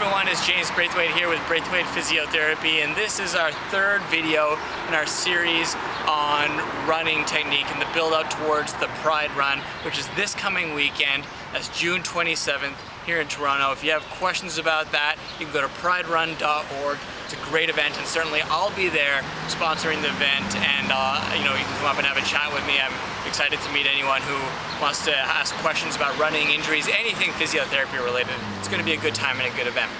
everyone, it's James Braithwaite here with Braithwaite Physiotherapy, and this is our third video in our series on running technique and the build up towards the Pride Run, which is this coming weekend. That's June 27th here in Toronto. If you have questions about that, you can go to priderun.org. It's a great event, and certainly I'll be there sponsoring the event, and you can come up and have a chat with me. I'm excited to meet anyone who wants to ask questions about running, injuries, anything physiotherapy related. It's going to be a good time and a good event.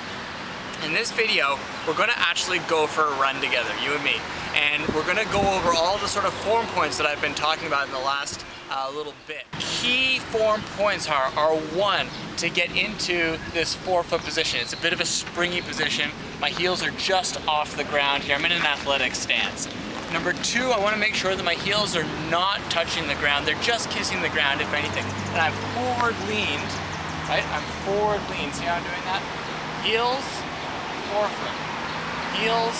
In this video, we're going to actually go for a run together, you and me, and we're going to go over all the sort of form points that I've been talking about in the last little bit. Key form points are one, to get into this forefoot position. It's a bit of a springy position. My heels are just off the ground here. I'm in an athletic stance. Number two, I want to make sure that my heels are not touching the ground. They're just kissing the ground, if anything. And I'm forward leaned, right? I'm forward leaned. See how I'm doing that? Heels, forefoot. Heels,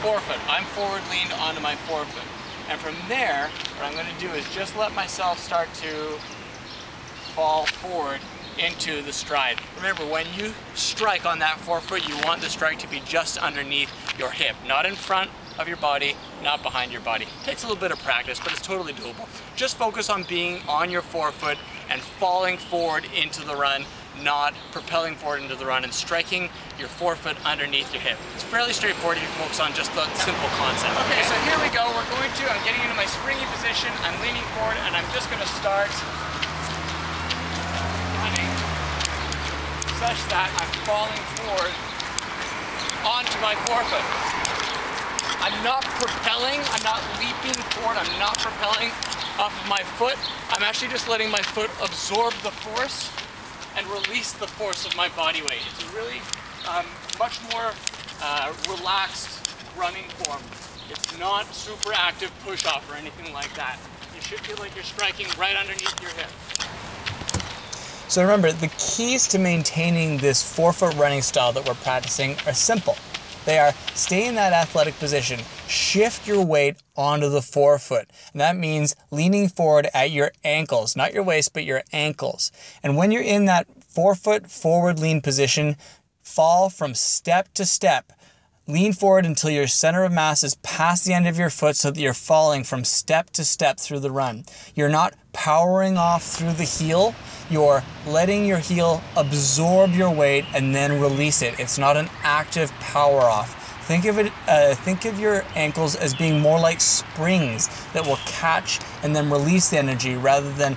forefoot. I'm forward leaned onto my forefoot. And from there, what I'm going to do is just let myself start to fall forward into the stride. Remember, when you strike on that forefoot, you want the strike to be just underneath your hip, not in front of your body, not behind your body. It takes a little bit of practice, but it's totally doable. Just focus on being on your forefoot and falling forward into the run, not propelling forward into the run, and striking your forefoot underneath your hip. It's fairly straightforward if you focus on just the simple concept. Okay, so here we go. I'm getting into my springy position. I'm leaning forward, and I'm just gonna start running such that I'm falling forward onto my forefoot. I'm not propelling, I'm not leaping forward, I'm not propelling off of my foot. I'm actually just letting my foot absorb the force and release the force of my body weight. It's a really much more relaxed running form. It's not super active push-off or anything like that. You should feel like you're striking right underneath your hip. So remember, the keys to maintaining this forefoot running style that we're practicing are simple. They are stay in that athletic position, shift your weight onto the forefoot. And that means leaning forward at your ankles, not your waist, but your ankles. And when you're in that forefoot forward lean position, fall from step to step. Lean forward until your center of mass is past the end of your foot so that you're falling from step to step through the run. You're not powering off through the heel. You're letting your heel absorb your weight and then release it. It's not an active power off. Think of your ankles as being more like springs that will catch and then release the energy rather than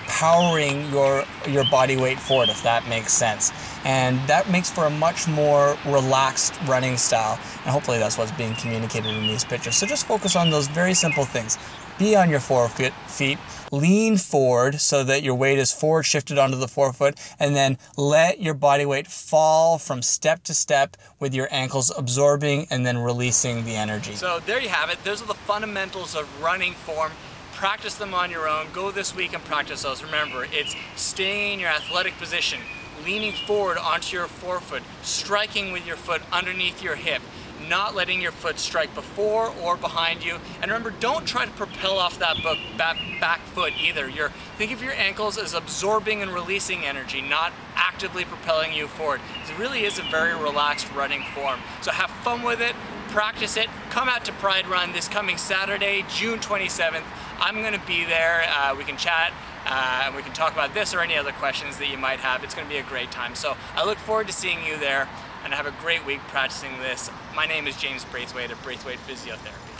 powering your body weight forward, if that makes sense. And that makes for a much more relaxed running style, and hopefully that's what's being communicated in these pictures. So just focus on those very simple things. Be on your forefoot, lean forward so that your weight is forward shifted onto the forefoot, and then let your body weight fall from step to step with your ankles absorbing and then releasing the energy. So there you have it. Those are the fundamentals of running form. Practice them on your own. Go this week and practice those. Remember, it's staying in your athletic position, leaning forward onto your forefoot, striking with your foot underneath your hip, not letting your foot strike before or behind you. And remember, don't try to propel off that back foot either. Think of your ankles as absorbing and releasing energy, not actively propelling you forward. It really is a very relaxed running form. So have fun with it, practice it. Come out to Pride Run this coming Saturday, June 27th. I'm going to be there. We can chat. We can talk about this or any other questions that you might have. It's going to be a great time. So I look forward to seeing you there, and have a great week practicing this. My name is James Braithwaite of Braithwaite Physiotherapy.